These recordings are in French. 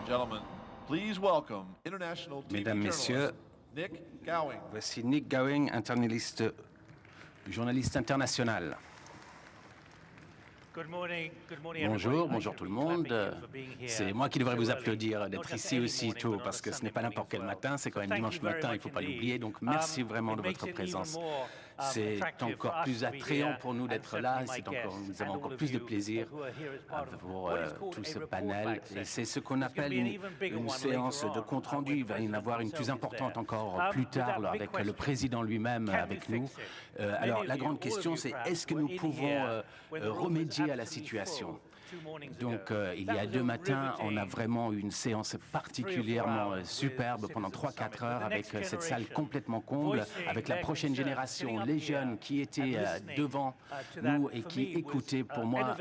gentlemen, please welcome international TV Mesdames, Messieurs, journalist Nick Gowing. voici Nick Gowing, journaliste international. Bonjour tout le monde. C'est moi qui devrais vous applaudir d'être ici aussi tôt, parce que ce n'est pas n'importe quel matin, c'est quand même dimanche matin, il ne faut pas l'oublier. Donc merci vraiment de votre présence. C'est encore plus attrayant pour nous d'être là, nous avons encore plus de plaisir pour tout ce panel. Et c'est ce qu'on appelle une séance de compte-rendu. Il va y en avoir une plus importante encore plus tard, avec le président lui-même avec nous. Alors la grande question, c'est est-ce que nous pouvons remédier à la situation? Donc, il y a 2 matins, on a vraiment eu une séance particulièrement superbe pendant 3-4 heures avec cette salle complètement comble, avec la prochaine génération, les jeunes qui étaient devant nous et qui écoutaient. Pour moi,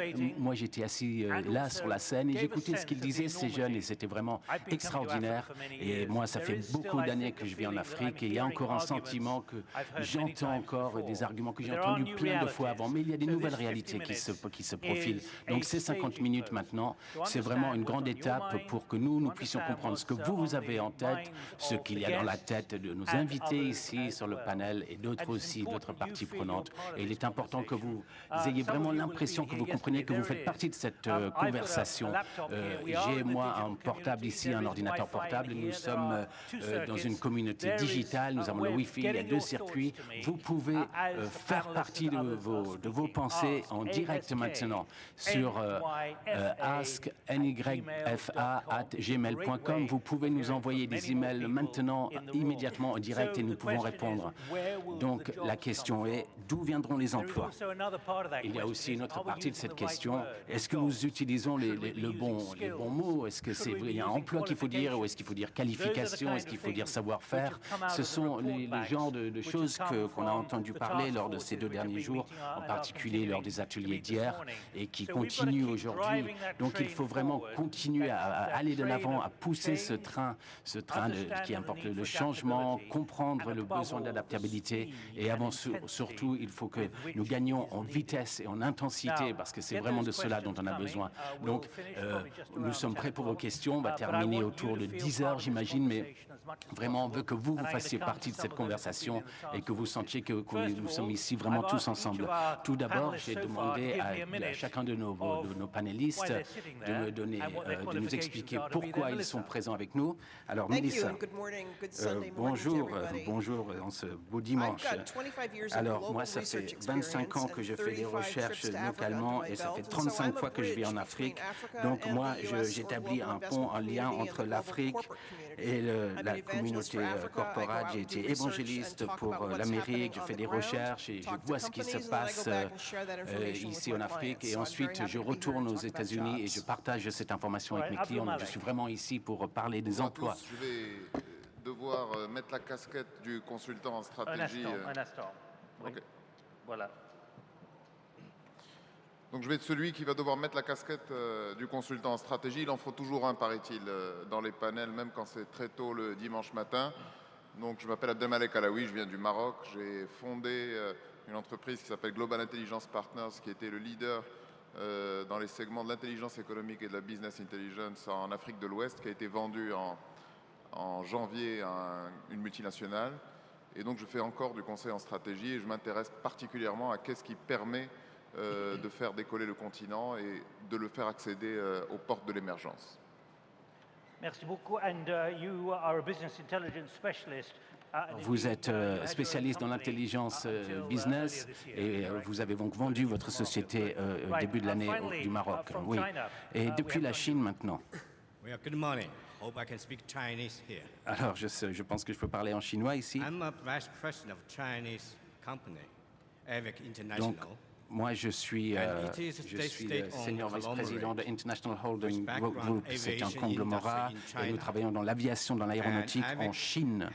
j'étais assis là sur la scène et j'écoutais ce qu'ils disaient, ces jeunes, et c'était vraiment extraordinaire. Et moi, ça fait beaucoup d'années que je vis en Afrique et il y a encore un sentiment que j'entends encore des arguments que j'ai entendus plein de fois avant, mais il y a des nouvelles réalités qui se profilent. Donc, ces 50 minutes maintenant, c'est vraiment une grande étape pour que nous puissions comprendre ce que vous avez en tête, ce qu'il y a dans la tête de nos invités ici sur le panel et d'autres aussi, d'autres parties prenantes. Et il est important que vous ayez vraiment l'impression que vous comprenez que vous faites partie de cette conversation. J'ai, moi, un portable ici, un ordinateur portable. Nous sommes dans une communauté digitale, nous avons le Wi-Fi, il y a 2 circuits. Vous pouvez faire partie de vos pensées en direct maintenant sur asknyfa@gmail.com. Vous pouvez nous envoyer des emails maintenant, immédiatement, en direct, et nous pouvons répondre. Donc, la question est, d'où viendront les emplois? Il y a aussi une autre partie de cette question. Est-ce que nous utilisons les bons mots? Est-ce que c'est un emploi qu'il faut dire, ou est-ce qu'il faut dire qualification? Est-ce qu'il faut dire savoir-faire? Ce sont les genres de choses qu'on a entendu parler lors de ces 2 derniers jours, en particulier lors des ateliers d'hier, et qui continuent aujourd'hui. Donc il faut vraiment continuer à aller de l'avant, à pousser ce train qui importe le changement, comprendre le besoin d'adaptabilité, et avant surtout, il faut que nous gagnions en vitesse et en intensité, parce que c'est vraiment de cela dont on a besoin. Donc nous sommes prêts pour vos questions. On va terminer autour de 10 heures, j'imagine, mais vraiment on veut que vous fassiez partie de cette conversation et que vous sentiez que nous sommes ici vraiment tous ensemble. Tout d'abord, j'ai demandé à chacun de nos panélistes de nous expliquer pourquoi ils sont présents avec nous. Alors, Mélissa, bonjour en ce beau dimanche. Alors, moi, ça fait 25 ans que je fais des recherches localement et ça fait 35 fois que je vis en Afrique. Donc, moi, j'établis un pont, un lien entre l'Afrique et la communauté corporate. J'ai été évangéliste pour l'Amérique, je fais des recherches et je vois ce qui se passe ici en Afrique. Et ensuite, je retourne aux États-Unis et je partage cette information avec mes clients. Donc, je suis vraiment ici pour parler des emplois. Je vais devoir mettre la casquette du consultant en stratégie. Un instant. Oui. Okay. Voilà. Donc je vais être celui qui va devoir mettre la casquette du consultant en stratégie. Il en faut toujours un, paraît-il, dans les panels, même quand c'est très tôt le dimanche matin. Donc je m'appelle Abdelmalek Alaoui, je viens du Maroc. J'ai fondé une entreprise qui s'appelle Global Intelligence Partners, qui était le leader dans les segments de l'intelligence économique et de la business intelligence en Afrique de l'Ouest, qui a été vendue en janvier à une multinationale. Et donc je fais encore du conseil en stratégie et je m'intéresse particulièrement à qu'est-ce qui permet de faire décoller le continent et de le faire accéder aux portes de l'émergence. Merci beaucoup. And you are a business intelligence specialist. Vous êtes spécialiste dans l'intelligence business et vous avez donc vendu votre société au début de l'année du Maroc. Oui. Et depuis la Chine maintenant. Good morning. Hope I can speak Chinese here. Alors, je pense que je peux parler en chinois ici. I'm a vice president of Chinese company, AVIC International. Donc, moi, je suis senior vice-président de International Holding Group. C'est un conglomérat et nous travaillons dans l'aviation, dans l'aéronautique en Chine.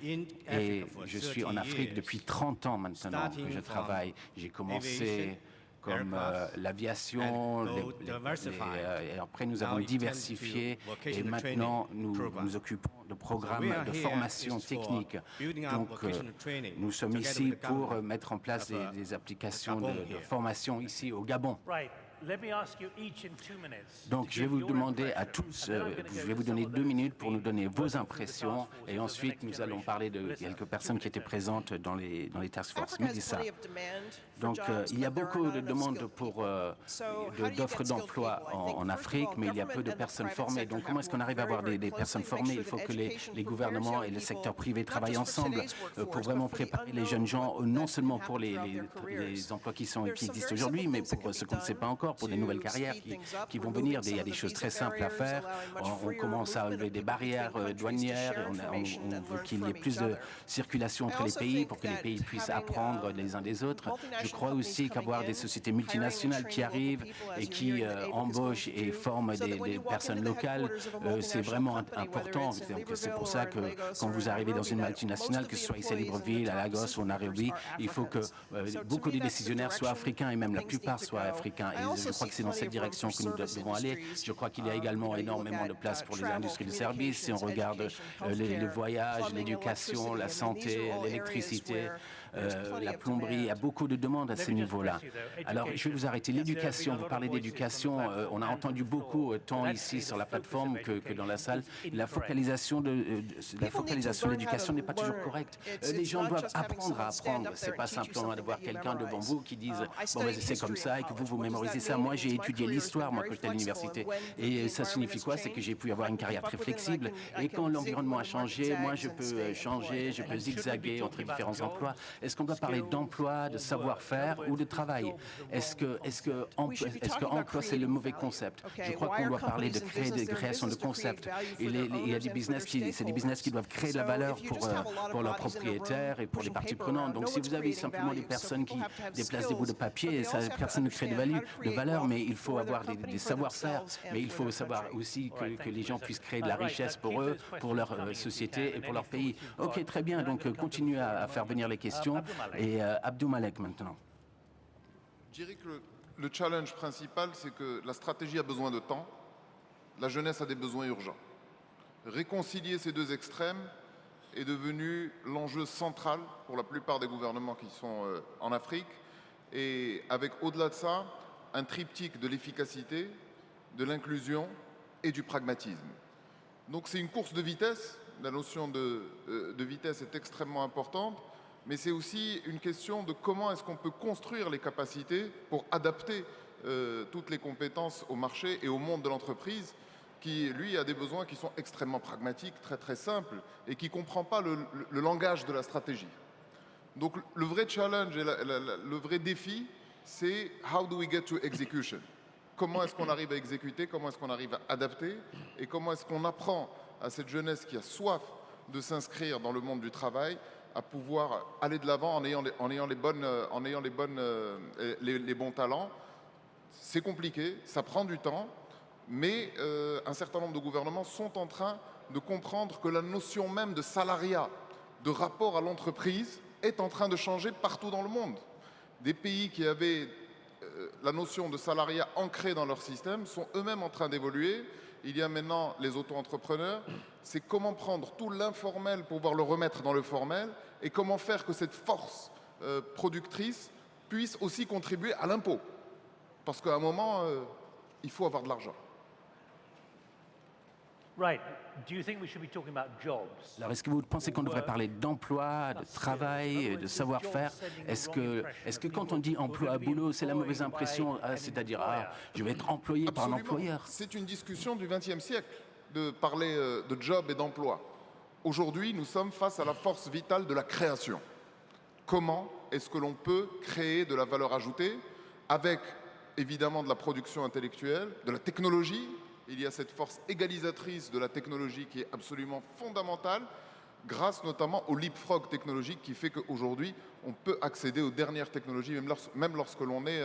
Et je suis en Afrique depuis 30 ans maintenant que je travaille. J'ai commencé comme l'aviation, et après nous avons diversifié et maintenant nous nous occupons de programmes de formation technique. Donc, nous sommes ici pour mettre en place des applications de formation ici au Gabon. Right. Let me ask you each in 2 minutes. Donc, je vais vous demander à tous, je vais vous donner 2 minutes pour nous donner vos impressions et ensuite nous allons parler de quelques personnes qui étaient présentes dans les task force. Mélissa. Donc, il y a beaucoup de demandes d'offres d'emploi en Afrique, mais il y a peu de personnes formées. Donc, comment est-ce qu'on arrive à avoir des personnes formées? Il faut que les gouvernements et le secteur privé travaillent ensemble pour vraiment préparer les jeunes gens, non seulement pour les emplois qui existent aujourd'hui, mais pour ce qu'on ne sait pas encore, pour des nouvelles carrières qui vont venir. Il y a des choses très simples à faire. On commence à enlever des barrières douanières. On veut qu'il y ait plus de circulation entre les pays pour que les pays puissent apprendre les uns des autres. Je crois aussi qu'avoir des sociétés multinationales qui arrivent et qui embauchent et forment des personnes locales, c'est vraiment important. Donc, c'est pour ça que quand vous arrivez dans une multinationale, que ce soit ici à Libreville, à Lagos ou à Nairobi, il faut que beaucoup des décisionnaires soient africains et même la plupart soient africains. Et je crois que c'est dans cette direction que nous devons aller. Je crois qu'il y a également énormément de place pour les industries de services. Si on regarde les voyages, l'éducation, la santé, l'électricité, la plomberie, il y a beaucoup de demandes à ce niveau-là. Alors, je vais vous arrêter. L'éducation, vous parlez d'éducation, on a entendu beaucoup, tant ici sur la plateforme que dans la salle. La focalisation de l'éducation n'est pas toujours correcte. Les gens doivent apprendre à apprendre. C'est pas simplement d'avoir quelqu'un devant vous qui dise « bon, c'est comme ça » et que vous mémorisez ça. Moi, j'ai étudié l'histoire, moi, quand j'étais à l'université. Et ça signifie quoi? C'est que j'ai pu avoir une carrière très flexible. Et quand l'environnement a changé, moi, je peux changer, je peux zigzaguer entre différents emplois. Est-ce qu'on doit parler d'emploi, de savoir-faire ou de travail? Est-ce que emploi, c'est le mauvais concept? Je crois qu'on doit parler de création de concepts. Il y a des business qui doivent créer de la valeur pour leurs propriétaires et pour les parties prenantes. Donc, si vous avez simplement des personnes qui déplacent des bouts de papier, personne ne crée de valeur, mais il faut avoir des savoir-faire. Mais il faut savoir aussi que les gens puissent créer de la richesse pour eux, pour leur société et pour leur pays. Ok, très bien. Donc, continuez à faire venir les questions. Et Abdou Malek maintenant. Je dirais que le challenge principal, c'est que la stratégie a besoin de temps, la jeunesse a des besoins urgents. Réconcilier ces deux extrêmes est devenu l'enjeu central pour la plupart des gouvernements qui sont en Afrique. Et avec, au-delà de ça, un triptyque de l'efficacité, de l'inclusion et du pragmatisme. Donc c'est une course de vitesse. La notion de vitesse est extrêmement importante, mais c'est aussi une question de comment est-ce qu'on peut construire les capacités pour adapter toutes les compétences au marché et au monde de l'entreprise qui, lui, a des besoins qui sont extrêmement pragmatiques, très très simples, et qui ne comprend pas le langage de la stratégie. Donc le vrai challenge et le vrai défi, c'est « how do we get to execution ?» Comment est-ce qu'on arrive à exécuter, comment est-ce qu'on arrive à adapter, et comment est-ce qu'on apprend à cette jeunesse qui a soif de s'inscrire dans le monde du travail à pouvoir aller de l'avant en ayant les bons talents. C'est compliqué, ça prend du temps, mais un certain nombre de gouvernements sont en train de comprendre que la notion même de salariat, de rapport à l'entreprise, est en train de changer partout dans le monde. Des pays qui avaient la notion de salariat ancrée dans leur système sont eux-mêmes en train d'évoluer. Il y a maintenant les auto-entrepreneurs. C'est comment prendre tout l'informel pour pouvoir le remettre dans le formel et comment faire que cette force productrice puisse aussi contribuer à l'impôt. Parce qu'à un moment, il faut avoir de l'argent. Right. Do you think we should be talking about jobs? Alors, est-ce que vous pensez qu'on devrait parler d'emploi, de travail, de savoir-faire? Est-ce que quand on dit emploi, boulot, c'est la mauvaise impression, c'est-à-dire je vais être employé par un employeur? C'est une discussion du XXe siècle de parler de job et d'emploi. Aujourd'hui, nous sommes face à la force vitale de la création. Comment est-ce que l'on peut créer de la valeur ajoutée avec évidemment de la production intellectuelle, de la technologie? Il y a cette force égalisatrice de la technologie qui est absolument fondamentale, grâce notamment au leapfrog technologique qui fait qu'aujourd'hui, on peut accéder aux dernières technologies, même lorsque l'on est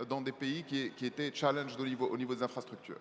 dans des pays qui étaient challenged au niveau des infrastructures.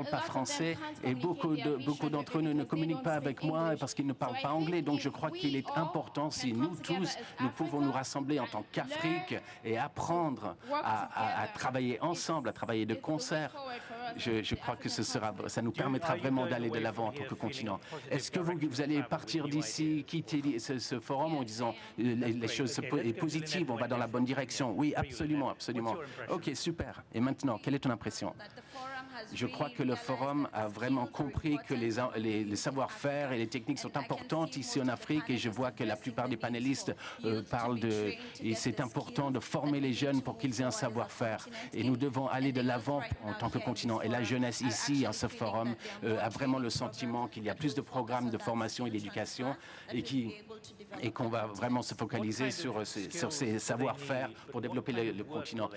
parle pas français et beaucoup d'entre eux ne communiquent pas avec moi parce qu'ils ne parlent pas anglais. Donc je crois qu'il est important si nous tous, nous pouvons nous rassembler en tant qu'Afrique et apprendre à travailler ensemble, à travailler de concert. je crois que ça nous permettra vraiment d'aller de l'avant en tant que continent. Est-ce que vous allez partir d'ici, quitter ce forum en disant les choses sont positives, on va dans la bonne direction? Oui, absolument, absolument. OK, super. Et maintenant, quelle est ton impression? Je crois que le forum a vraiment compris que les savoir-faire et les techniques sont importantes ici en Afrique, et je vois que la plupart des panélistes parlent et c'est important de former les jeunes pour qu'ils aient un savoir-faire. Et nous devons aller de l'avant en tant que continent. Et la jeunesse ici, en ce forum, a vraiment le sentiment qu'il y a plus de programmes de formation et d'éducation et qu'on va vraiment se focaliser sur ces savoir-faire pour développer le continent.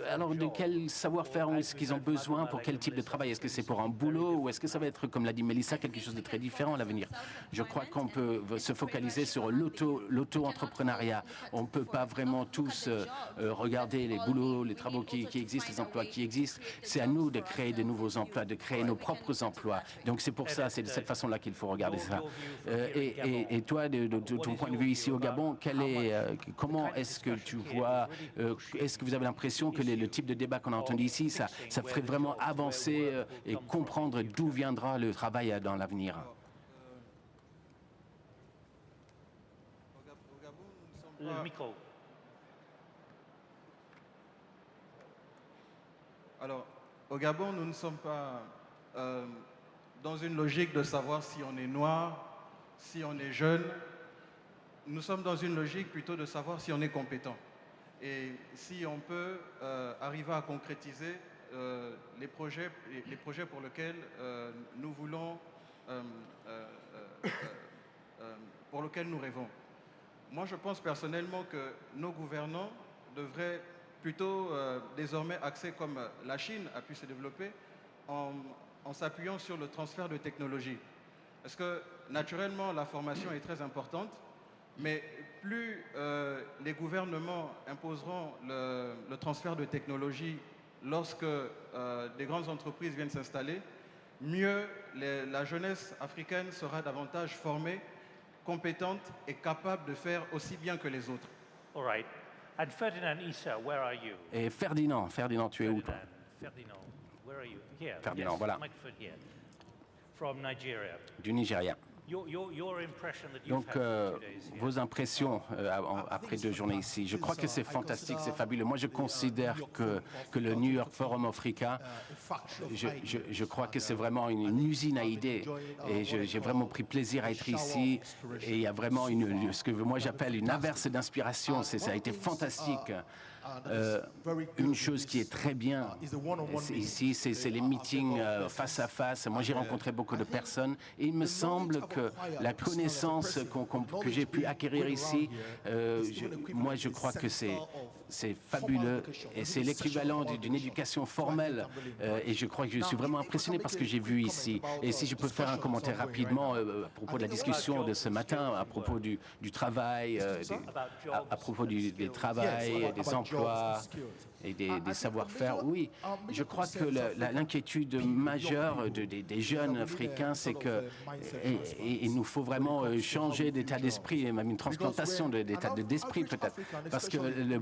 Alors, de quel savoir-faire est-ce qu'ils ont besoin pour quel type de travail? Est-ce que c'est pour un boulot ou est-ce que ça va être, comme l'a dit Mélissa, quelque chose de très différent à l'avenir? Je crois qu'on peut se focaliser sur l'auto-entrepreneuriat. On ne peut pas vraiment tous regarder les boulots, les travaux qui existent, les emplois qui existent. C'est à nous de créer de nouveaux emplois, de créer nos propres emplois. Donc c'est pour ça, c'est de cette façon-là qu'il faut regarder ça. Et toi, de ton point de vue ici au Gabon, comment est-ce que tu vois, est-ce que vous avez l'impression que le type de débat qu'on a entendu ici, ça ferait vraiment avancer et comprendre d'où viendra le travail dans l'avenir? Le micro. Alors, au Gabon, nous ne sommes pas dans une logique de savoir si on est noir, si on est jeune. Nous sommes dans une logique plutôt de savoir si on est compétent. Et si on peut arriver à concrétiser les projets pour lesquels nous voulons, pour lesquels nous rêvons. Moi, je pense personnellement que nos gouvernants devraient plutôt désormais axer comme la Chine a pu se développer en s'appuyant sur le transfert de technologie. Parce que naturellement, la formation est très importante, mais plus les gouvernements imposeront le transfert de technologie lorsque des grandes entreprises viennent s'installer, mieux la jeunesse africaine sera davantage formée, compétente et capable de faire aussi bien que les autres. All right. And Ferdinand Issa, where are you? Et Ferdinand, tu es où, toi? Ferdinand, where are you? Here. Ferdinand, yes, voilà. Microphone here. From Nigeria. Du Nigeria. Your impression that you've Donc, had for 2 days here. vos impressions après 2 journées ici, je crois que c'est fantastique, c'est fabuleux. Moi, je considère que le New York Forum Africa, je crois que c'est vraiment une usine à idées. Et j'ai vraiment pris plaisir à être ici. Et il y a vraiment ce que moi j'appelle une averse d'inspiration. Ça a été fantastique. Une chose qui est très bien ici, c'est les meetings face à face. Moi, j'ai rencontré beaucoup de personnes et il me semble que la connaissance que j'ai pu acquérir ici, moi, je crois que c'est fabuleux et c'est l'équivalent d'une éducation formelle. Et je crois que je suis vraiment impressionné par ce que j'ai vu ici. Et si je peux faire un commentaire rapidement à propos de la discussion de ce matin, à propos du travail, à propos des travails, des emplois et des savoir-faire. Oui, je crois que l'inquiétude majeure des jeunes africains, c'est qu'il nous faut vraiment changer d'état d'esprit, et même une transplantation d'état d'esprit peut-être. Parce que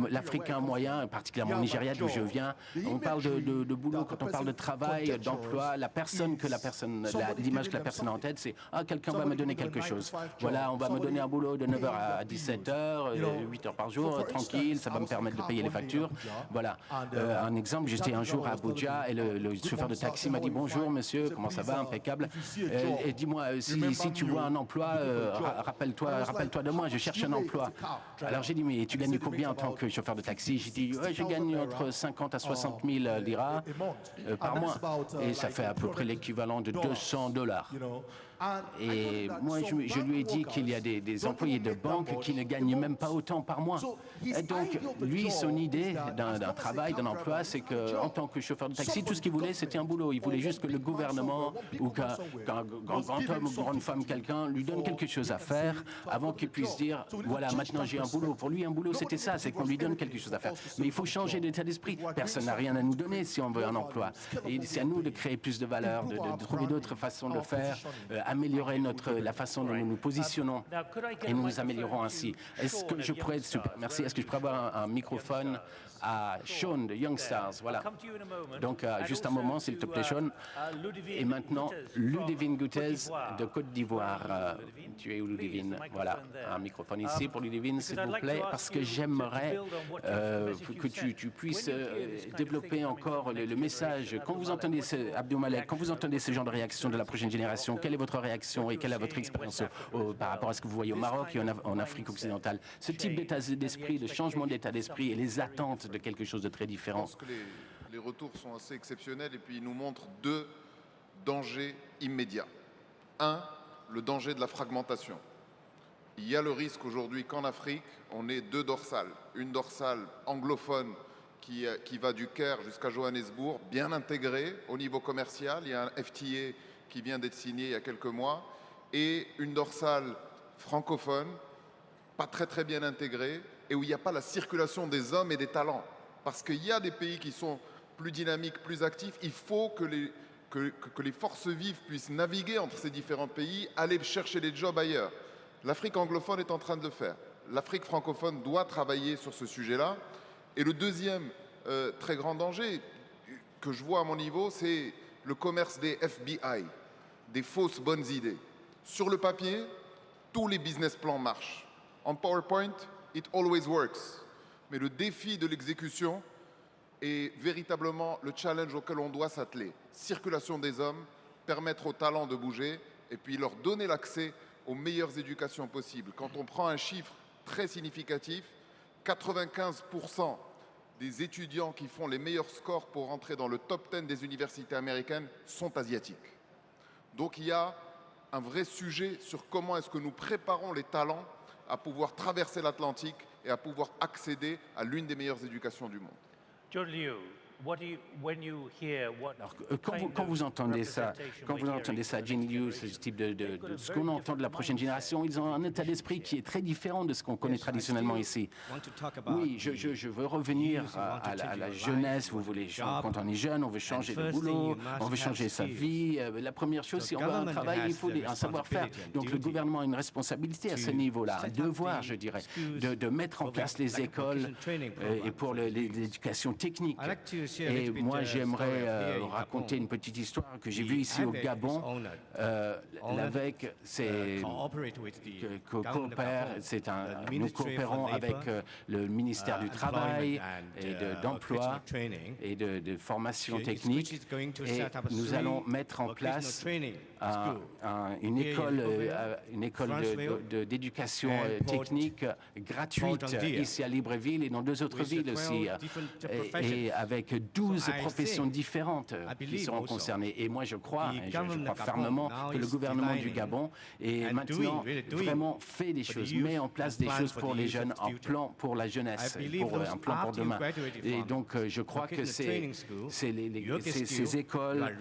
l'Africain moyen, particulièrement au Nigeria d'où je viens, on parle de boulot, quand on parle de travail, d'emploi, l'image que la personne a en tête, c'est « Ah, quelqu'un va me donner quelque chose. Voilà, on va me donner un boulot de 9h à 17h, 8 heures par jour, tranquille, ça va me permettre de payer les factures. » Voilà. Un exemple, j'étais un jour à Abuja et le chauffeur de taxi m'a dit « Bonjour monsieur, comment ça va? Impeccable. Et dis-moi, si tu vois un emploi, rappelle-toi de moi, je cherche un emploi. » Alors j'ai dit « Mais tu gagnes combien en tant que chauffeur de taxi ?» J'ai dit « Je gagne entre 50 à 60 000 liras par mois. » Et ça fait à peu près l'équivalent de $200. Et moi, je lui ai dit qu'il y a des employés de banque qui ne gagnent même pas autant par mois. Et donc, lui, son idée d'un travail, d'un emploi, c'est qu'en tant que chauffeur de taxi, tout ce qu'il voulait, c'était un boulot. Il voulait juste que le gouvernement ou qu'un grand homme ou grande femme, quelqu'un, lui donne quelque chose à faire avant qu'il puisse dire « Voilà, maintenant j'ai un boulot ». Pour lui, un boulot, c'était ça, c'est qu'on lui donne quelque chose à faire. Mais il faut changer d'état d'esprit. Personne n'a rien à nous donner si on veut un emploi. Et c'est à nous de créer plus de valeur, de trouver d'autres façons de le faire, améliorer la façon dont nous nous positionnons et nous nous améliorons ainsi. Est-ce que je pourrais, merci, est-ce que je pourrais avoir un microphone à Sean de Youngstars? Voilà. Donc, juste un moment, s'il te plaît, Sean. Et maintenant, Ludivine Gutez de Côte d'Ivoire. Tu es où, Ludivine? Voilà, un microphone ici pour Ludivine, s'il vous plaît, parce que j'aimerais que tu puisses développer encore le message. Quand vous entendez Abdoumalek, quand vous entendez ce genre de réaction de la prochaine génération, quelle est votre réaction et quelle est votre expérience par rapport à ce que vous voyez au Maroc et en Afrique occidentale? Ce type d'état d'esprit, de changement d'état d'esprit et les attentes de quelque chose de très différent. Je pense que les retours sont assez exceptionnels et puis ils nous montrent deux dangers immédiats. Un, le danger de la fragmentation. Il y a le risque aujourd'hui qu'en Afrique, on ait deux dorsales. Une dorsale anglophone qui va du Caire jusqu'à Johannesburg, bien intégrée au niveau commercial. Il y a un FTA qui vient d'être signé il y a quelques mois. Et une dorsale francophone, pas très bien intégrée, et où il n'y a pas la circulation des hommes et des talents. Parce qu'il y a des pays qui sont plus dynamiques, plus actifs. Il faut que les forces vives puissent naviguer entre ces différents pays, aller chercher des jobs ailleurs. L'Afrique anglophone est en train de le faire. L'Afrique francophone doit travailler sur ce sujet-là. Et le deuxième très grand danger que je vois à mon niveau, c'est le commerce des FBI, des fausses bonnes idées. Sur le papier, tous les business plans marchent. En PowerPoint, it always works. Mais le défi de l'exécution est véritablement le challenge auquel on doit s'atteler. Circulation des hommes, permettre aux talents de bouger et puis leur donner l'accès aux meilleures éducations possibles. Quand on prend un chiffre très significatif, 95% des étudiants qui font les meilleurs scores pour entrer dans le top 10 des universités américaines sont asiatiques. Donc il y a un vrai sujet sur comment est-ce que nous préparons les talents à pouvoir traverser l'Atlantique et à pouvoir accéder à l'une des meilleures éducations du monde. John Liu, Alors, quand vous entendez ça, Jin Liu, ce type ce qu'on entend de la prochaine génération, ils ont un état d'esprit qui est très différent de ce qu'on connaît traditionnellement ici. Oui, je veux revenir à la jeunesse. Vous voulez, quand on est jeune, on veut changer de boulot, on veut changer sa vie. La première chose, si on veut un travail, il faut un savoir-faire. Donc le gouvernement a une responsabilité à ce niveau-là, un devoir, je dirais, de mettre en place les écoles et pour l'éducation technique. Et moi, j'aimerais raconter une petite histoire que j'ai vue ici au Gabon. L'AVEC, nous coopérons avec le ministère du Travail et d'Emploi et de formation technique. Et nous allons mettre en place une école d'éducation technique gratuite ici à Libreville et dans 2 autres villes aussi. Et avec 12 professions différentes qui seront concernées. Et moi, je crois fermement que le gouvernement du Gabon est maintenant vraiment fait des choses, met en place des choses pour les jeunes, un plan pour la jeunesse, un plan pour demain. Et donc, je crois que ces écoles,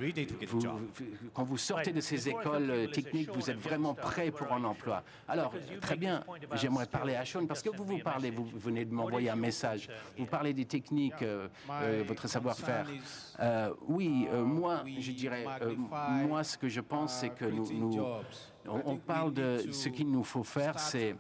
quand vous sortez de ces écoles techniques, vous êtes vraiment prêts pour un emploi. Alors, très bien, j'aimerais parler à Sean, parce que vous venez de m'envoyer un message, vous parlez des techniques, votre savoir-faire. Moi, je dirais, moi, ce que je pense, c'est que on parle de ce qu'il nous faut faire, c'est,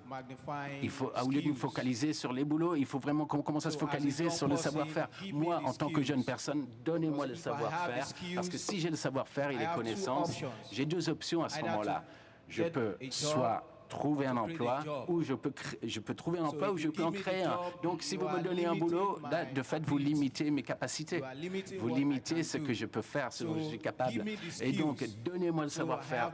au lieu de nous focaliser sur les boulots, il faut vraiment qu'on commence à se focaliser sur le savoir-faire. Moi, en tant que jeune personne, donnez-moi le savoir-faire, parce que si j'ai le savoir-faire et les connaissances, j'ai 2 options à ce moment-là. Je peux soit trouver un emploi, ou je peux trouver un emploi, ou je peux en créer un. Donc, si vous me donnez un boulot, là, de fait, vous limitez mes capacités. Vous limitez ce que je peux faire, ce dont je suis capable. Et donc, donnez-moi le savoir-faire.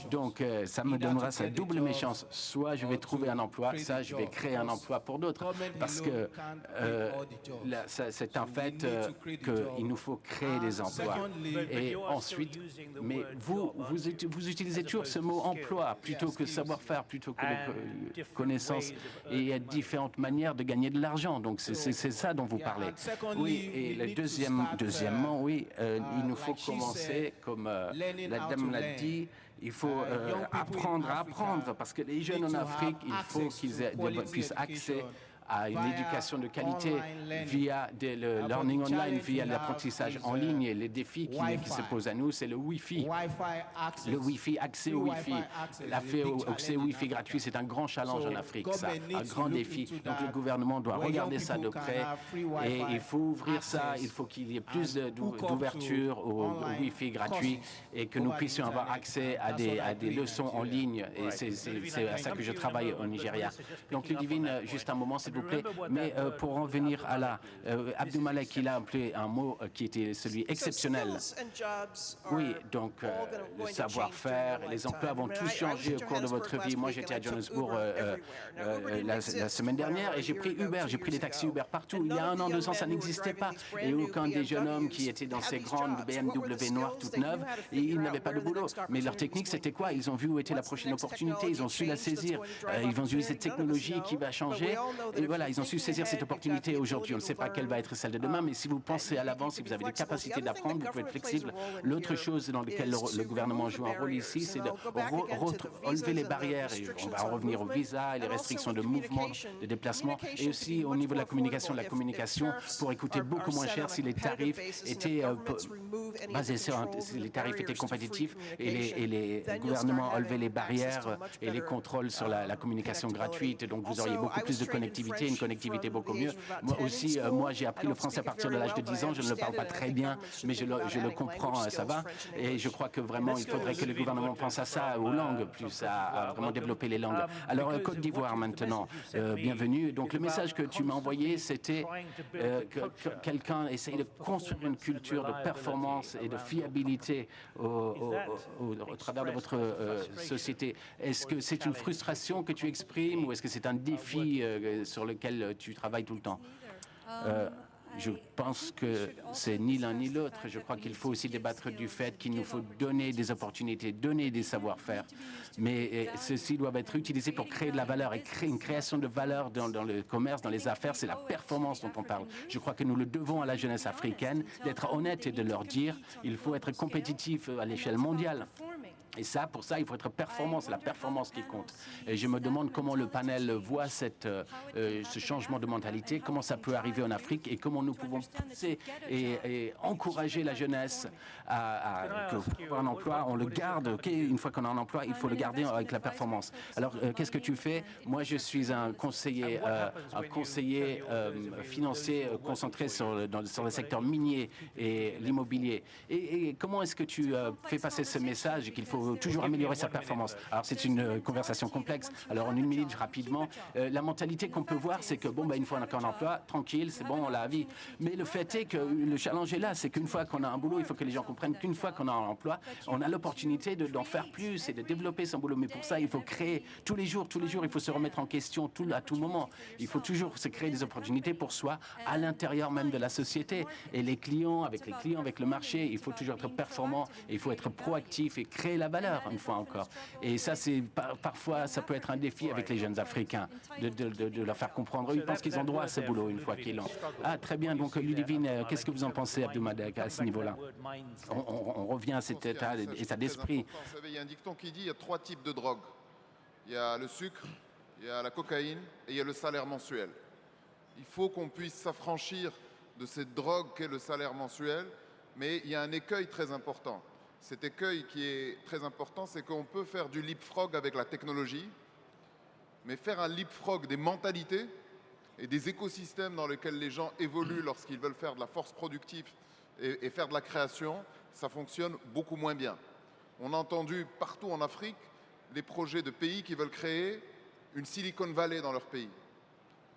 Donc, ça me donnera sa double méchance. Soit je vais trouver un emploi, ça, je vais créer un emploi pour d'autres. Parce que c'est un fait qu'il nous faut créer des emplois. Et ensuite, mais vous utilisez toujours ce mot emploi plutôt que savoir-faire, plutôt que de connaissances. Et il y a différentes manières de gagner de l'argent. Donc, c'est ça dont vous parlez. Oui, et deuxièmement, oui, il nous faut commencer, comme la dame l'a dit, il faut apprendre à apprendre, parce que les jeunes en Afrique, il faut qu'ils puissent accès à une via éducation de qualité online learning. via le But learning the online, challenge via we l'apprentissage have en is, ligne. Et les défis qui se Wi-Fi. posent à nous, c'est le Wi-Fi. Wi-Fi access. Le Wi-Fi, accès au Free Wi-Fi. access L'accès is a big au challenge in Wi-Fi Africa. gratuit, c'est un grand challenge So, en Afrique, ça, government un needs to grand look défi. into Donc le that, gouvernement doit where regarder young ça de people can près have free et Wi-Fi il faut ouvrir ça, access il faut qu'il y ait plus and hook up d'ouverture to au online Wi-Fi gratuit courses et que nous over the puissions avoir internet. accès à That's what I des believe in leçons en Nigeria. ligne et c'est à ça que je travaille au Nigeria. Donc Ludivine, juste un moment s'il vous plaît, mais pour en venir à la Abdou Malek, il a appelé un mot qui était celui exceptionnel. Oui, donc le savoir-faire et les emplois vont tous changer au cours de votre vie. Moi, j'étais à Johannesburg la semaine dernière et j'ai pris Uber, j'ai pris des taxis Uber partout. Il y a 1 an, 2 ans, ça n'existait pas. Et aucun des jeunes hommes qui étaient dans ces grandes BMW noires toutes neuves, et ils n'avaient pas de boulot. Mais leur technique, c'était quoi? Ils ont vu où était la prochaine opportunité, ils ont su la saisir. Ils ont vu cette technologie qui va changer. Et voilà, ils ont su saisir cette opportunité. Aujourd'hui, on ne sait pas quelle va être celle de demain, mais si vous pensez à l'avance, si vous avez des capacités d'apprendre, vous pouvez être flexible. L'autre chose dans laquelle le gouvernement joue un rôle ici, c'est de relever les barrières. Et on va en revenir au visa et les restrictions de mouvement, de déplacement, et aussi au niveau de la communication pour écouter beaucoup moins cher si les tarifs étaient basés si les tarifs étaient compétitifs et les gouvernements enlevaient les barrières et les contrôles sur la communication gratuite. Donc vous auriez beaucoup plus de connectivité, une connectivité beaucoup mieux. Moi aussi, j'ai appris le français à partir de l'âge de 10 ans. Je ne le parle pas très bien, mais je le comprends, ça va. Et je crois que vraiment, il faudrait que le gouvernement pense à ça, aux langues, plus à vraiment développer les langues. Alors, Côte d'Ivoire maintenant, bienvenue. Donc le message que tu m'as envoyé, c'était que quelqu'un essaye de construire une culture de performance et de fiabilité au travers de votre société. Est-ce que c'est une frustration que tu exprimes ou est-ce que c'est un défi sur lequel tu travailles tout le temps? Je pense que c'est ni l'un ni l'autre. Je crois qu'il faut aussi débattre du fait qu'il nous faut donner des opportunités, donner des savoir-faire. Mais ceux-ci doivent être utilisés pour créer de la valeur. Et créer une création de valeur dans le commerce, dans les affaires, c'est la performance dont on parle. Je crois que nous le devons à la jeunesse africaine d'être honnête et de leur dire il faut être compétitif à l'échelle mondiale. Et ça, pour ça, il faut être performant, c'est la performance qui compte. Et je me demande comment le panel voit ce changement de mentalité, comment ça peut arriver en Afrique et comment nous pouvons pousser et encourager la jeunesse à avoir un emploi. On le garde, ok, une fois qu'on a un emploi, il faut le garder avec la performance. Alors, qu'est-ce que tu fais? Moi, je suis un conseiller financier concentré sur le secteur minier et l'immobilier. Et comment est-ce que tu fais passer ce message qu'il faut toujours améliorer sa performance? Alors c'est une conversation complexe. Alors en 1 minute, rapidement, la mentalité qu'on peut voir, c'est que une fois qu'on a un emploi, tranquille, c'est bon, on l'a à vie. Mais le fait est que le challenge est là, c'est qu'une fois qu'on a un boulot, il faut que les gens comprennent qu'une fois qu'on a un emploi, on a l'opportunité d'en faire plus et de développer son boulot. Mais pour ça, il faut créer tous les jours, il faut se remettre en question à tout moment. Il faut toujours se créer des opportunités pour soi à l'intérieur même de la société. Et les clients, avec le marché, il faut toujours être performant, et il faut être proactif et créer la valeur, une fois encore. Et ça, parfois, ça peut être un défi avec les jeunes Africains, de leur faire comprendre. Ils pensent qu'ils ont droit à ce boulot une fois qu'ils l'ont. Ah, très bien. Donc, Ludivine, qu'est-ce que vous en pensez, Abdou Malek, à ce niveau-là? On revient à cet état d'esprit. Vous savez, il y a un dicton qui dit qu'il y a 3 types de drogues. Il y a le sucre, il y a la cocaïne et il y a le salaire mensuel. Il faut qu'on puisse s'affranchir de cette drogue qu'est le salaire mensuel, mais il y a un écueil très important. Cet écueil qui est très important, c'est qu'on peut faire du leapfrog avec la technologie, mais faire un leapfrog des mentalités et des écosystèmes dans lesquels les gens évoluent lorsqu'ils veulent faire de la force productive et faire de la création, ça fonctionne beaucoup moins bien. On a entendu partout en Afrique les projets de pays qui veulent créer une Silicon Valley dans leur pays.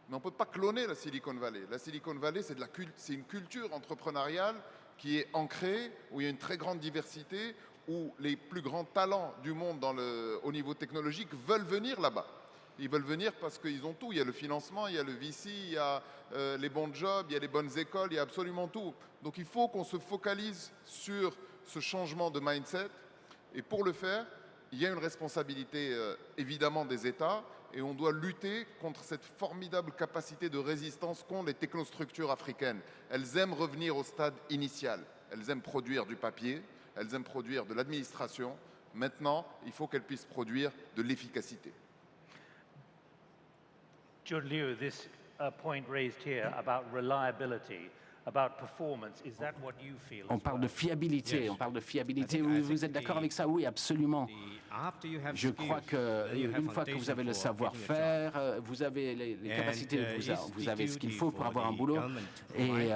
Mais on ne peut pas cloner la Silicon Valley. La Silicon Valley, c'est une culture entrepreneuriale qui est ancrée, où il y a une très grande diversité, où les plus grands talents du monde au niveau technologique veulent venir là-bas. Ils veulent venir parce qu'ils ont tout. Il y a le financement, il y a le VC, il y a les bons jobs, il y a les bonnes écoles, il y a absolument tout. Donc il faut qu'on se focalise sur ce changement de mindset. Et pour le faire, il y a une responsabilité évidemment des États, et on doit lutter contre cette formidable capacité de résistance qu'ont les technostructures africaines. Elles aiment revenir au stade initial. Elles aiment produire du papier, elles aiment produire de l'administration. Maintenant, il faut qu'elles puissent produire de l'efficacité. John Liu, this point raised here about reliability, about performance. Is that what you feel? On parle de fiabilité, Yes. on parle de fiabilité. I think Vous êtes d'accord the- avec ça? Oui, absolument. After you have Je skills, crois then you have qu'une fois que vous foundation avez le for savoir-faire, vous avez les And, capacités, vous avez ce qu'il faut pour avoir un boulot. Et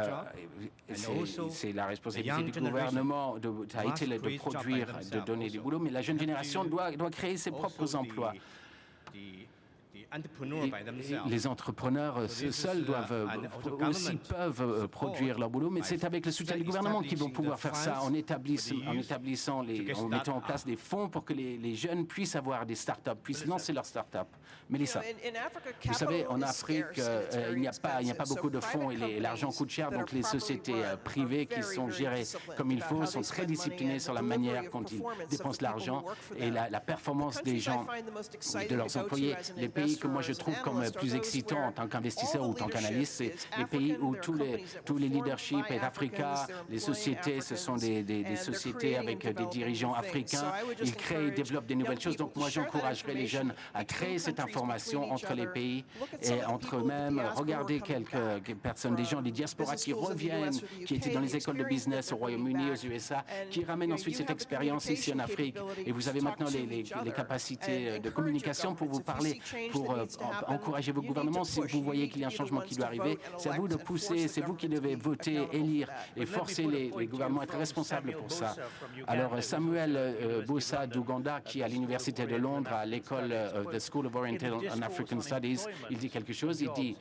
c'est la responsabilité du gouvernement, ça a été de produire, de donner du boulot, mais la jeune génération doit créer ses propres emplois. Les entrepreneurs seuls aussi peuvent produire leur boulot, mais c'est avec le soutien du gouvernement qu'ils vont pouvoir faire ça en mettant en place des fonds pour que les jeunes puissent avoir des start-up, puissent lancer leurs start-up. Mélissa, vous savez, en Afrique, il n'y a pas beaucoup de fonds et l'argent coûte cher, donc les sociétés privées qui sont gérées comme il faut sont très disciplinées sur la manière dont ils dépensent l'argent et la performance des gens, de leurs employés. Les pays que moi je trouve comme plus excitants en tant qu'investisseur ou en tant qu'analyste, c'est les pays où tous les leaderships est Africa, les sociétés, ce sont des sociétés avec des dirigeants africains, ils créent, ils développent des nouvelles choses. Donc moi j'encouragerais les jeunes à créer cette information entre les pays et entre eux-mêmes. Regardez quelques personnes, des gens des diasporas qui reviennent, qui étaient dans les écoles de business au Royaume-Uni, aux USA, qui ramènent ensuite cette expérience ici en Afrique. Et vous avez maintenant les capacités de communication pour vous parler, pour encourager vos gouvernements. Si vous voyez qu'il y a un changement qui doit arriver, c'est à vous de pousser, c'est vous qui devez voter, élire et forcer les gouvernements à être responsables pour ça. Alors Samuel Bossa d'Ouganda, qui est à l'Université de Londres, à l'école The School of Oriental and African Studies, il dit quelque chose, il dit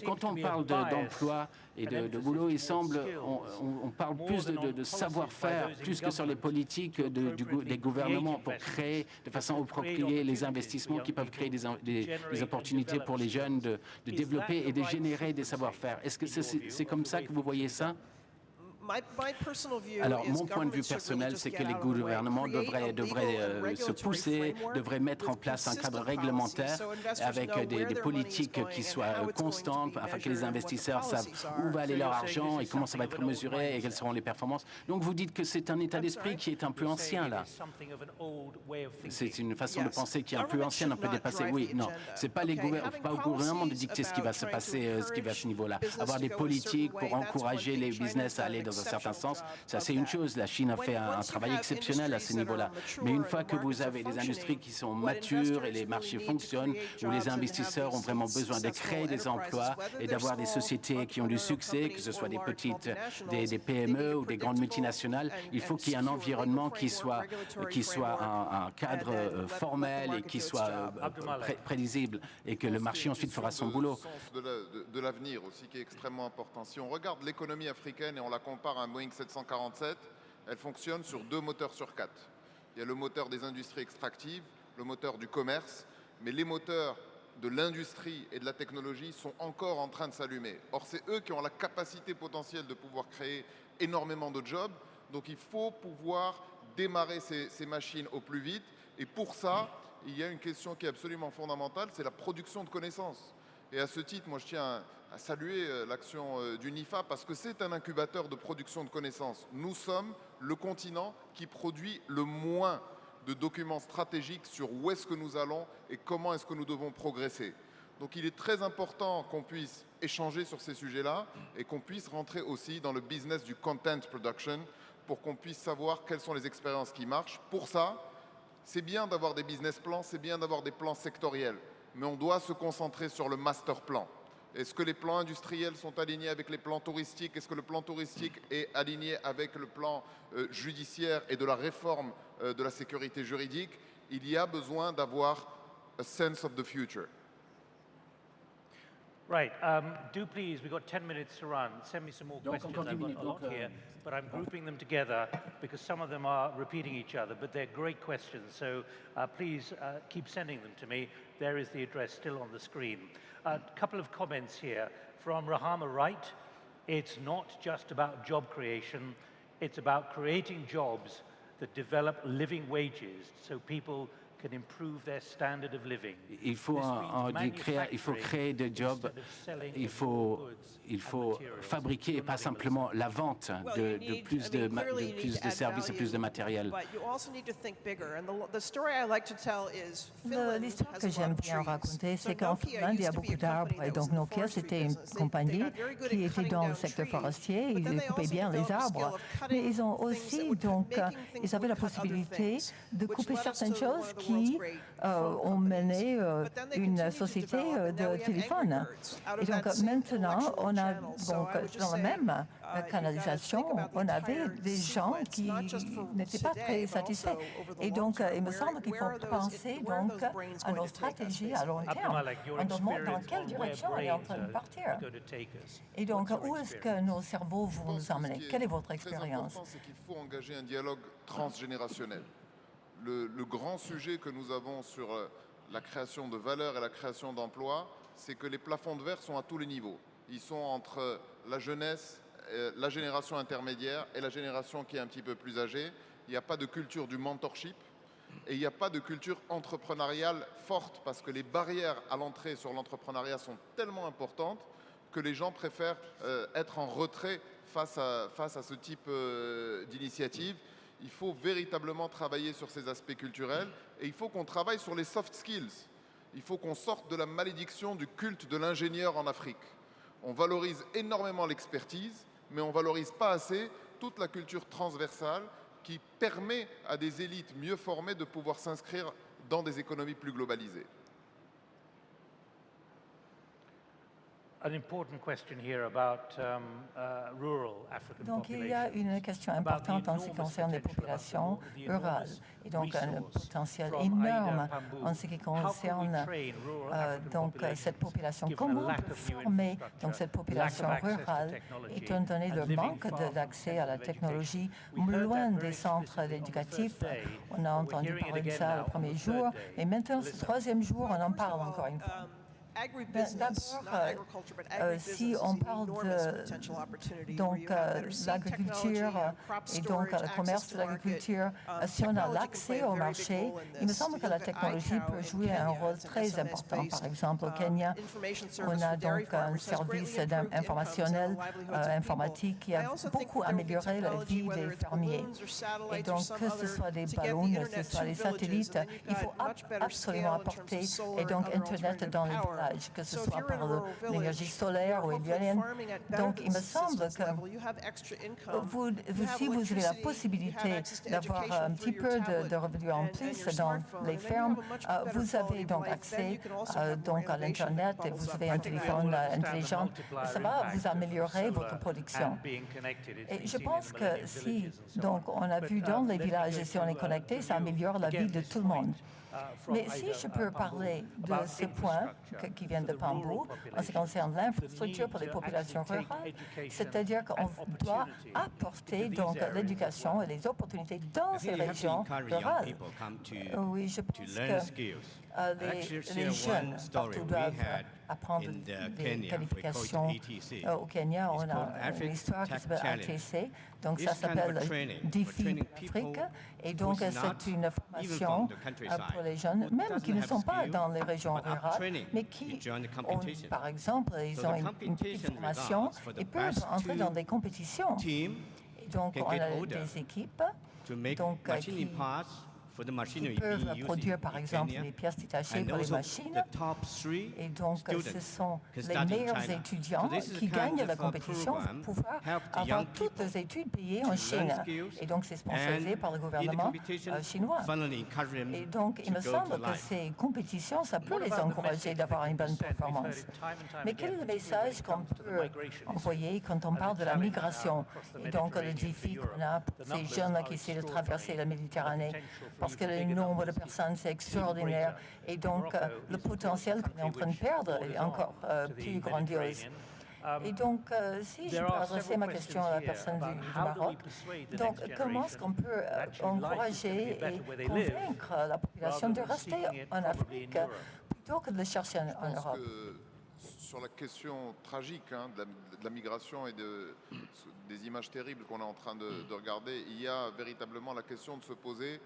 quand on parle d'emploi et de boulot, il semble on parle plus de savoir-faire, plus que sur les politiques des gouvernements pour créer de façon appropriée les investissements qui peuvent créer des opportunités pour les jeunes de développer et de générer des savoir-faire. Est-ce que c'est comme ça que vous voyez ça? Alors, mon point de vue personnel, c'est que les gouvernements devraient se pousser, devraient mettre en place un cadre réglementaire avec des politiques qui soient constantes, afin que les investisseurs savent où va aller leur argent et comment ça va être mesuré et quelles seront les performances. Donc, vous dites que c'est un état d'esprit qui est un peu ancien, là. C'est une façon de penser qui est un peu ancienne, un peu dépassée. Oui, non, c'est pas au gouvernement de dicter ce qui va se passer, ce qui va à ce niveau-là. Avoir des politiques pour encourager les business à aller dans un certain sens, ça c'est une chose. La Chine a fait un travail exceptionnel à ce niveau-là. Mais une fois que vous avez des industries qui sont matures et les marchés fonctionnent, où les investisseurs ont vraiment besoin de créer des emplois et d'avoir des sociétés qui ont du succès, que ce soit des petites, des PME ou des grandes multinationales, il faut qu'il y ait un environnement qui soit un cadre formel et qui soit prévisible et que le marché ensuite fera son boulot. De l'avenir aussi qui est extrêmement important. Si on regarde l'économie africaine et on la compare à un Boeing 747, elle fonctionne sur 2 moteurs sur 4. Il y a le moteur des industries extractives, le moteur du commerce, mais les moteurs de l'industrie et de la technologie sont encore en train de s'allumer. Or, c'est eux qui ont la capacité potentielle de pouvoir créer énormément de jobs, donc il faut pouvoir démarrer ces machines au plus vite, et pour ça, il y a une question qui est absolument fondamentale, c'est la production de connaissances. Et à ce titre, moi je tiens à saluer l'action du NIFA parce que c'est un incubateur de production de connaissances. Nous sommes le continent qui produit le moins de documents stratégiques sur où est-ce que nous allons et comment est-ce que nous devons progresser. Donc il est très important qu'on puisse échanger sur ces sujets-là et qu'on puisse rentrer aussi dans le business du content production pour qu'on puisse savoir quelles sont les expériences qui marchent. Pour ça, c'est bien d'avoir des business plans, c'est bien d'avoir des plans sectoriels, mais on doit se concentrer sur le master plan. Est-ce que les plans industriels sont alignés avec les plans touristiques? Est-ce que le plan touristique est aligné avec le plan judiciaire et de la réforme de la sécurité juridique? Il y a besoin d'avoir a sense of the future. Right. Do please, we've got 10 minutes to run. Send me some more questions. I've got a lot here, but I'm grouping them together because some of them are repeating each other, but they're great questions. So please keep sending them to me. There is the address still on the screen. A couple of comments here from Rahama Wright. It's not just about job creation. It's about creating jobs that develop living wages so people can improve their standard of living. Il faut, il faut créer des jobs, instead of selling il raw faut, goods il and faut materials. fabriquer et You're pas nodding, simplement la vente de plus de, clearly you de need to add services et plus de value, matériel. But you also need to think bigger. And the story I like to tell is Finland L'histoire has que a lot j'aime of bien trees. raconter, So c'est qu'en Nokia Finlande, il y a used to be beaucoup a d'arbres. company Et that was donc in the Nokia, forestry c'était une business. They compagnie got very good qui at était cutting dans le down secteur trees, forestier. but then Ils they coupaient also bien les developed the skill arbres. of cutting Mais ils ont things that aussi would cut- donc, making things ils avaient that la would cut other possibilité things, de which couper led us certaines to one choses of the world's qui great phone ont companies. mené But then they une continued to société develop, and now de we have téléphone. Angry Birds out Et of donc that same maintenant, intellectual on a channel. So donc I would just dans la say, même you've gotta canalisation, think about the on avait entire des gens sequence, qui not just for n'étaient pas today, très but satisfaits. also over the Et long donc, term. il me Where- semble qu'il where faut are those- penser where are donc those brains à going nos to take us, stratégies à long terme. Abdulmalik, your On demande dans experience quelle on where direction on est en brains train de are partir. going to take us. Et donc, What's your où est-ce que experience? nos cerveaux vont Je pense nous que ce emmener? qui est Quelle est votre très expérience? important, c'est qu'il faut engager un dialogue transgénérationnel. Le grand sujet que nous avons sur la création de valeur et la création d'emplois, c'est que les plafonds de verre sont à tous les niveaux. Ils sont entre la jeunesse, la génération intermédiaire et la génération qui est un petit peu plus âgée. Il n'y a pas de culture du mentorship et il n'y a pas de culture entrepreneuriale forte parce que les barrières à l'entrée sur l'entrepreneuriat sont tellement importantes que les gens préfèrent être en retrait face à ce type d'initiative. Il faut véritablement travailler sur ces aspects culturels et il faut qu'on travaille sur les soft skills. Il faut qu'on sorte de la malédiction du culte de l'ingénieur en Afrique. On valorise énormément l'expertise, mais on ne valorise pas assez toute la culture transversale qui permet à des élites mieux formées de pouvoir s'inscrire dans des économies plus globalisées. An important question here about rural African Donc il y a populations. une question importante en ce qui concerne les populations rurales et donc un potentiel énorme en ce qui concerne donc cette population. Comment on peut former donc cette population rurale étant donné le manque d'accès à la technologie loin des centres éducatifs? On a entendu parler de ça le premier jour, mais maintenant ce troisième jour on en parle encore une fois. D'abord, si on parle de donc l'agriculture et donc le commerce de l'agriculture, si on a l'accès au marché, il me semble que la technologie peut jouer un rôle très important. Par exemple, au Kenya, on a donc un service informationnel, informatique qui a beaucoup amélioré la vie des fermiers. Et donc, que ce soit des ballons, que ce soit les satellites, il faut absolument apporter et donc Internet dans les villages, que ce soit par l'énergie solaire ou éolienne. Donc, il me semble que si vous avez la possibilité d'avoir un petit peu de revenus en plus dans les fermes, vous avez donc accès donc à l'Internet et vous avez un téléphone intelligent. Ça va vous améliorer votre production. Et je pense que si donc on a vu dans les villages, si on est connecté, ça améliore la vie de tout le monde. Mais si je peux parler de ce point qui vient de Pambu, en ce qui concerne l'infrastructure pour les populations rurales, c'est-à-dire qu'on doit apporter donc l'éducation et les opportunités dans ces régions rurales. Oui, je pense que les jeunes partout doivent apprendre des qualifications. Au Kenya, on a une histoire qui s'appelle ATC, donc ça s'appelle Défi Afrique, et donc c'est une formation pour les jeunes, même qui ne sont pas dans les régions rurales, mais qui ont, par exemple, ils ont une petite formation et peuvent entrer dans des compétitions. Et donc on a des équipes donc, qui peuvent produire par exemple des pièces détachées pour les machines. Et donc ce sont les meilleurs étudiants qui gagnent la compétition pour pouvoir avoir toutes les études payées en Chine. Et donc c'est sponsorisé par le gouvernement chinois. Et donc il me semble que ces compétitions, ça peut les encourager d'avoir une bonne performance. Mais quel est le message qu'on peut envoyer quand on parle de la migration et donc le défi qu'on a pour ces jeunes qui essaient de traverser la Méditerranée? Parce que le nombre de personnes, c'est extraordinaire. Et donc, le potentiel qu'on est en train de perdre est encore plus grandiose. Et donc, si je peux adresser ma question à la personne du Maroc, donc comment est-ce qu'on peut encourager et convaincre la population de rester en Afrique plutôt que de le chercher en Europe? Sur la question tragique de la migration et des images terribles qu'on est en train de regarder, il y a véritablement la question de se poser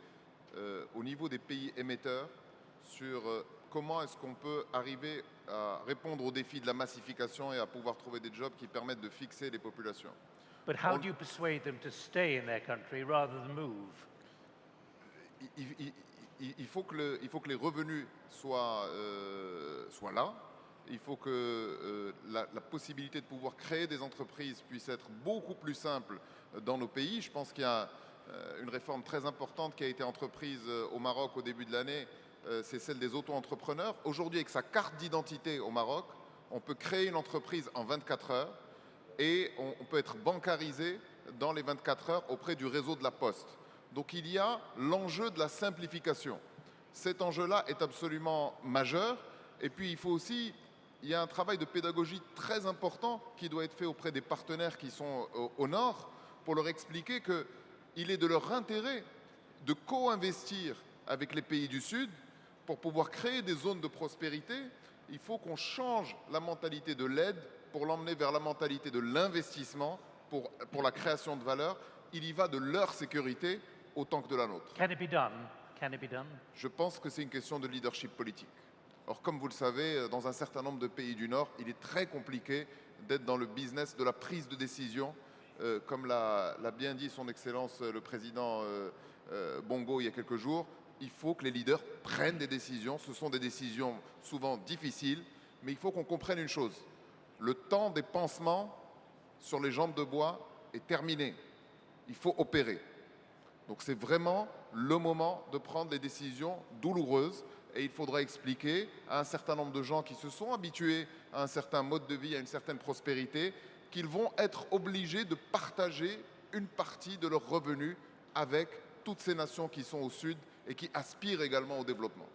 au niveau des pays émetteurs sur comment est-ce qu'on peut arriver à répondre aux défis de la massification et à pouvoir trouver des jobs qui permettent de fixer les populations. But how do you persuade them to stay in their country rather than move? Il faut que les revenus soient là. Il faut que la possibilité de pouvoir créer des entreprises puisse être beaucoup plus simple dans nos pays. Je pense qu'il y a une réforme très importante qui a été entreprise au Maroc au début de l'année, c'est celle des auto-entrepreneurs. Aujourd'hui, avec sa carte d'identité au Maroc, on peut créer une entreprise en 24 heures et on peut être bancarisé dans les 24 heures auprès du réseau de la Poste. Donc il y a l'enjeu de la simplification. Cet enjeu-là est absolument majeur. Et puis il y a un travail de pédagogie très important qui doit être fait auprès des partenaires qui sont au nord pour leur expliquer qu'il est de leur intérêt de co-investir avec les pays du sud pour pouvoir créer des zones de prospérité. Il faut qu'on change la mentalité de l'aide pour l'emmener vers la mentalité de l'investissement pour la création de valeur. Il y va de leur sécurité autant que de la nôtre. Can it be done? Can it be done? Je pense que c'est une question de leadership politique. Or, comme vous le savez, dans un certain nombre de pays du Nord, il est très compliqué d'être dans le business de la prise de décision. Comme l'a bien dit son Excellence le Président Bongo il y a quelques jours, il faut que les leaders prennent des décisions. Ce sont des décisions souvent difficiles, mais il faut qu'on comprenne une chose. Le temps des pansements sur les jambes de bois est terminé. Il faut opérer. Donc c'est vraiment le moment de prendre des décisions douloureuses et il faudra expliquer à un certain nombre de gens qui se sont habitués à un certain mode de vie, à une certaine prospérité, qu'ils vont être obligés de partager une partie de leurs revenus avec toutes ces nations qui sont au sud et qui aspirent également au développement.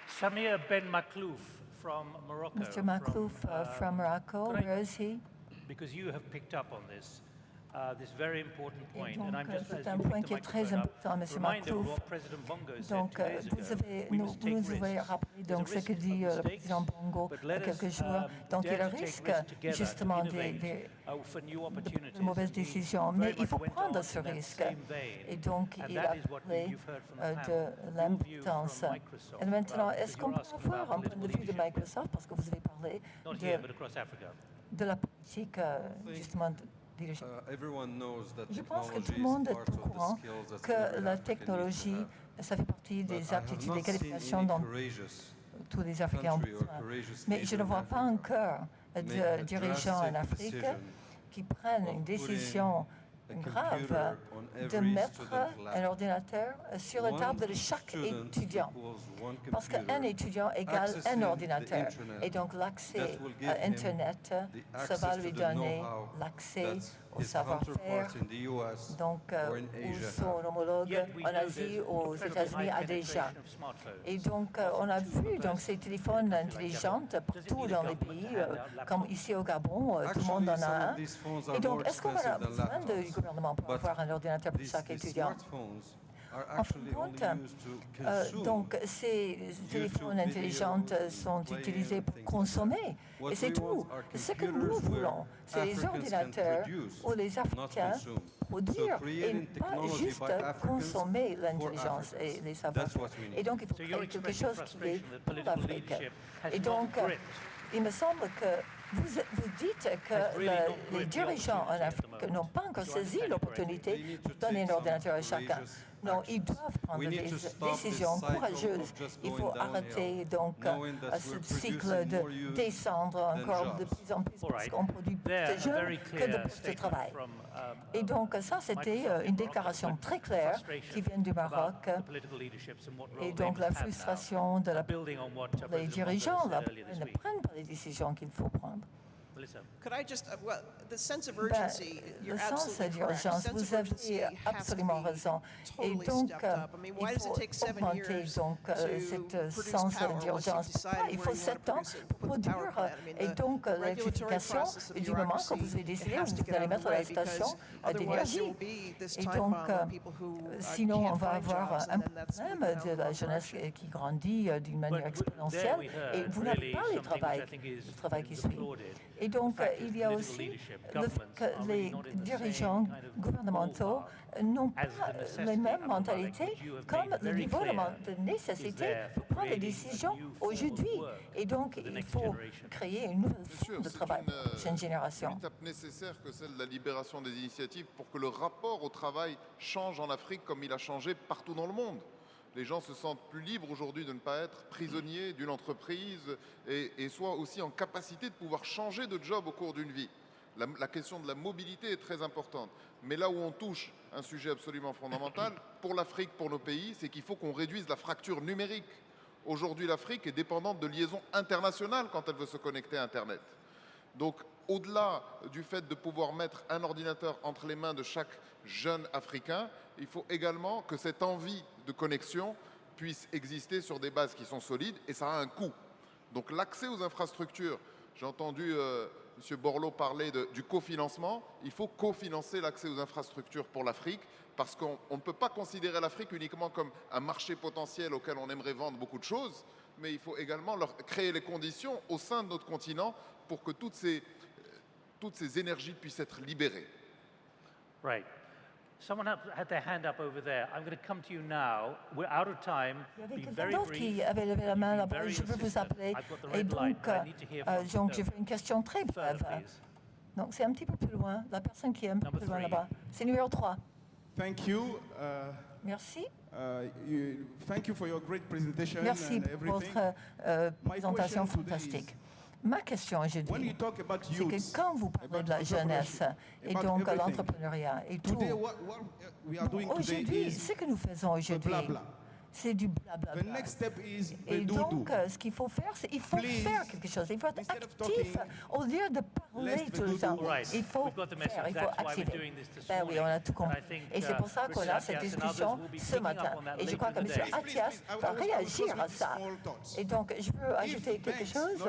Samir Ben Maklouf from Morocco. Mr. Maklouf from Morocco, where is he? Because you have picked up on this very important point, Donc, and I'm just c'est un point qui est très important, M. Maklouf. Donc, vous avez rappelé donc, ce que dit le président Bongo il y a quelques jours. Donc, il risque justement de mauvaises décisions, mais il faut prendre ce risque. Et donc, il a parlé de l'importance. Et maintenant, est-ce qu'on peut avoir un point de vue de Microsoft, parce que vous avez parlé de la politique, justement, je pense que tout le monde est au courant que la technologie, ça fait partie des aptitudes, des qualifications dont tous les Africains ont besoin. Mais je ne vois pas encore de dirigeants en Afrique qui prennent une décision grave de mettre un ordinateur sur la table de chaque étudiant. Parce qu'un étudiant égale un ordinateur. Et donc l'accès à Internet, ça va lui donner l'accès au savoir-faire. Donc, où son homologue en Asie ou aux États-Unis a déjà. Et donc, on a vu donc, ces téléphones intelligents partout dans les pays, comme ici au Gabon, tout le monde en a un. Et donc, est-ce qu'on a besoin du gouvernement pour avoir un ordinateur pour chaque étudiant? En fin de compte, donc, ces téléphones intelligents sont utilisés pour consommer. Et c'est tout. Ce que nous voulons, c'est les ordinateurs où les Africains produire et pas juste consommer l'intelligence et les savoirs. Et donc, il faut créer quelque chose qui est pour l'Afrique. Et donc, il me semble que vous dites que les dirigeants en Afrique n'ont pas encore saisi l'opportunité de donner un ordinateur à chacun. Non, ils doivent prendre des décisions courageuses. Il faut arrêter donc ce cycle de descendre encore de plus en plus parce qu'on produit plus de jeunes que de postes de travail. Et donc ça, c'était une déclaration très claire qui vient du Maroc. Et donc la frustration des dirigeants ne prennent pas les décisions qu'il faut prendre. The sense of Le urgency, you're sens absolutely correct. The d'urgence, sense of vous urgency avez has to absolument be raison. Et totally donc, stepped up. I mean, why il does it faut take 7 augmenter years donc, to cette produce sens power once d'urgence. you've decided Il where faut you want 7 to ans produce it, pour put the power produire. plant? I mean, Et donc, regulatory l'électrification, process and du moment que vous bureaucracy, avez décidé, it has to vous get allez out of mettre the la way station because otherwise d'énergie. there will be this Et time donc, bomb of people who sinon, on can't va find avoir jobs, un and then that's problème moving de out la of jeunesse production. qui grandit d'une manière exponentielle. Et vous n'avez pas le travail qui suit. Et donc, il y a aussi le fait que les dirigeants gouvernementaux n'ont pas les mêmes mentalités comme le niveau de nécessité pour prendre des décisions aujourd'hui. Et donc, il faut créer une nouvelle forme de travail pour la prochaine génération. Une étape nécessaire que celle de la libération des initiatives pour que le rapport au travail change en Afrique comme il a changé partout dans le monde. Les gens se sentent plus libres aujourd'hui de ne pas être prisonniers d'une entreprise et soient aussi en capacité de pouvoir changer de job au cours d'une vie. La question de la mobilité est très importante. Mais là où on touche un sujet absolument fondamental, pour l'Afrique, pour nos pays, c'est qu'il faut qu'on réduise la fracture numérique. Aujourd'hui, l'Afrique est dépendante de liaisons internationales quand elle veut se connecter à Internet. Donc, au-delà du fait de pouvoir mettre un ordinateur entre les mains de chaque jeune Africain, il faut également que cette envie de connexion puisse exister sur des bases qui sont solides et ça a un coût. Donc l'accès aux infrastructures, j'ai entendu M. Borloo parler du cofinancement, il faut cofinancer l'accès aux infrastructures pour l'Afrique parce qu'on ne peut pas considérer l'Afrique uniquement comme un marché potentiel auquel on aimerait vendre beaucoup de choses, mais il faut également leur créer les conditions au sein de notre continent pour que toutes ces énergies puissent être libérées. Right. Someone had their hand up over there. I'm going to come to you now. We're out of time. Il y avait quelqu'un d'autre qui avait levé la main là-bas. Je veux vous appeler. Et donc, je veux une question très brève. Donc, c'est un petit peu plus loin. La personne qui est un peu plus loin là-bas. C'est numéro 3. Thank you. Merci. Thank you for your great presentation. Merci pour votre présentation fantastique. Ma question aujourd'hui, c'est que quand vous parlez de la jeunesse et donc l'entrepreneuriat et tout, aujourd'hui, ce que nous faisons aujourd'hui, c'est du blablabla. Et donc, ce qu'il faut faire, c'est qu'il faut faire quelque chose. Il faut être actif au lieu de parler tout le temps. Il faut faire, il faut activer. Ben oui, on a tout compris. Et c'est pour ça qu'on a cette discussion ce matin. Et je crois que M. Attias va réagir à ça. Et donc, je veux ajouter quelque chose.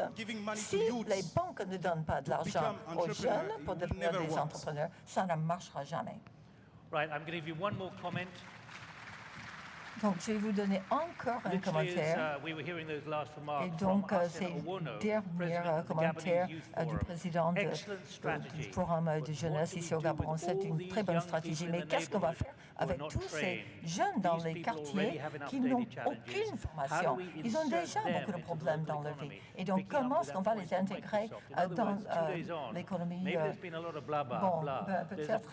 Si les banques ne donnent pas de l'argent aux jeunes pour devenir des entrepreneurs, ça ne marchera jamais. Right, I'm going to give you one more comment. Donc, je vais vous donner encore un commentaire. Et donc, c'est le dernier commentaire du président du Forum de jeunesse ici au Gabon. C'est une très bonne stratégie. Mais qu'est-ce qu'on va faire avec tous ces jeunes dans les quartiers qui n'ont aucune formation? Ils ont déjà beaucoup de problèmes dans leur vie. Et donc, comment est-ce qu'on va les intégrer dans l'économie? Bon, peut-être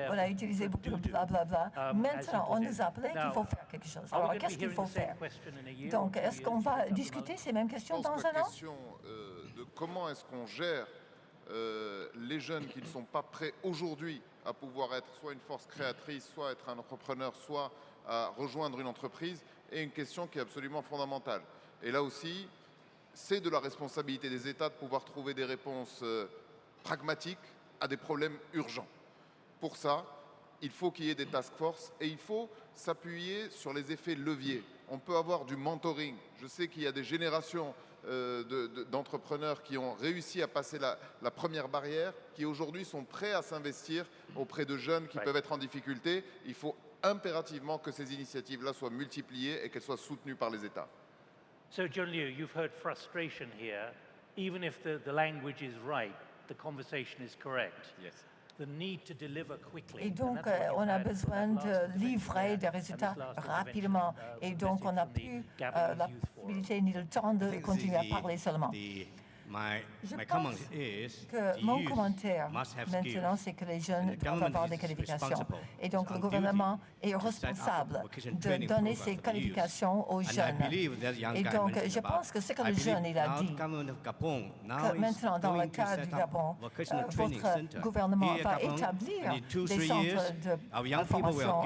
on a utilisé beaucoup de blablabla. Maintenant, on nous a appelé qu'il faut faire quelque chose. Alors, qu'est-ce qu'il faut faire? Donc, est-ce qu'on va discuter ces mêmes questions dans un an? La question de comment est-ce qu'on gère les jeunes qui ne sont pas prêts aujourd'hui à pouvoir être soit une force créatrice, soit être un entrepreneur, soit à rejoindre une entreprise, est une question qui est absolument fondamentale. Et là aussi, c'est de la responsabilité des États de pouvoir trouver des réponses pragmatiques à des problèmes urgents. Pour ça, il faut qu'il y ait des task forces et il faut s'appuyer sur les effets leviers. On peut avoir du mentoring. Je sais qu'il y a des générations d'entrepreneurs qui ont réussi à passer la première barrière, qui aujourd'hui sont prêts à s'investir auprès de jeunes qui peuvent être en difficulté. Il faut impérativement que ces initiatives-là soient multipliées et qu'elles soient soutenues par les États. So, John Liu, you've heard frustration here. Even if the language is right, the conversation is correct. Yes. Et donc, on a besoin de livrer des résultats rapidement. Et donc, on n'a plus la possibilité ni le temps de continuer à parler seulement. Je pense que mon commentaire maintenant, c'est que les jeunes doivent avoir des qualifications. Et donc, le gouvernement est responsable de donner ces qualifications aux jeunes. Et donc, je pense que ce que le jeune il a dit, que maintenant, dans le cas du Gabon, votre gouvernement va établir des centres de formation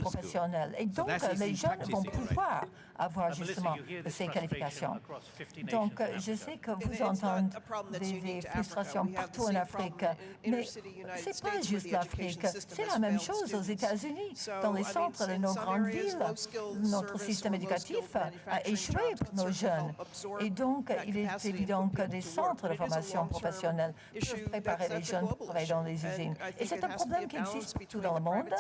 professionnelle. Et donc, les jeunes vont pouvoir avoir justement ces qualifications. Donc, je sais que vous entendez des frustrations partout en Afrique, mais ce n'est pas juste l'Afrique, c'est la même chose aux États-Unis. Dans les centres de nos grandes villes, notre système éducatif a échoué pour nos jeunes. Et donc, il est évident que des centres de formation professionnelle peuvent préparer les jeunes pour travailler dans les usines. Et c'est un problème qui existe partout dans le monde.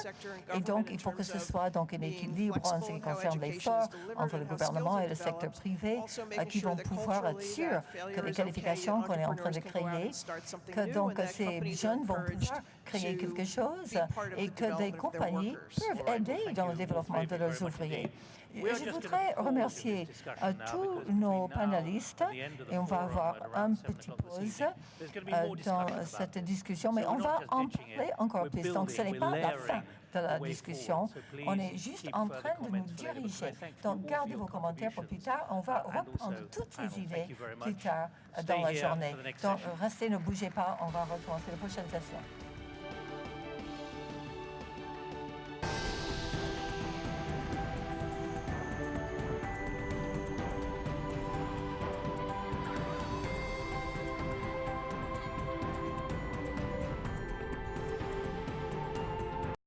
Et donc, il faut que ce soit donc un équilibre en ce qui concerne l'effort, en entre le gouvernement et le secteur privé qui vont pouvoir être sûrs que les qualifications qu'on est en train de créer, que donc ces jeunes vont pouvoir créer quelque chose et que des compagnies peuvent aider dans le développement de leurs ouvriers. Je voudrais remercier tous nos panélistes et on va avoir un petit pause dans cette discussion, mais on va en parler encore plus. Donc ce n'est pas la fin de la discussion, on est juste en train de nous diriger. Donc gardez vos commentaires pour plus tard, on va reprendre toutes ces idées plus tard dans la journée. Donc restez, ne bougez pas, on va recommencer la prochaine session.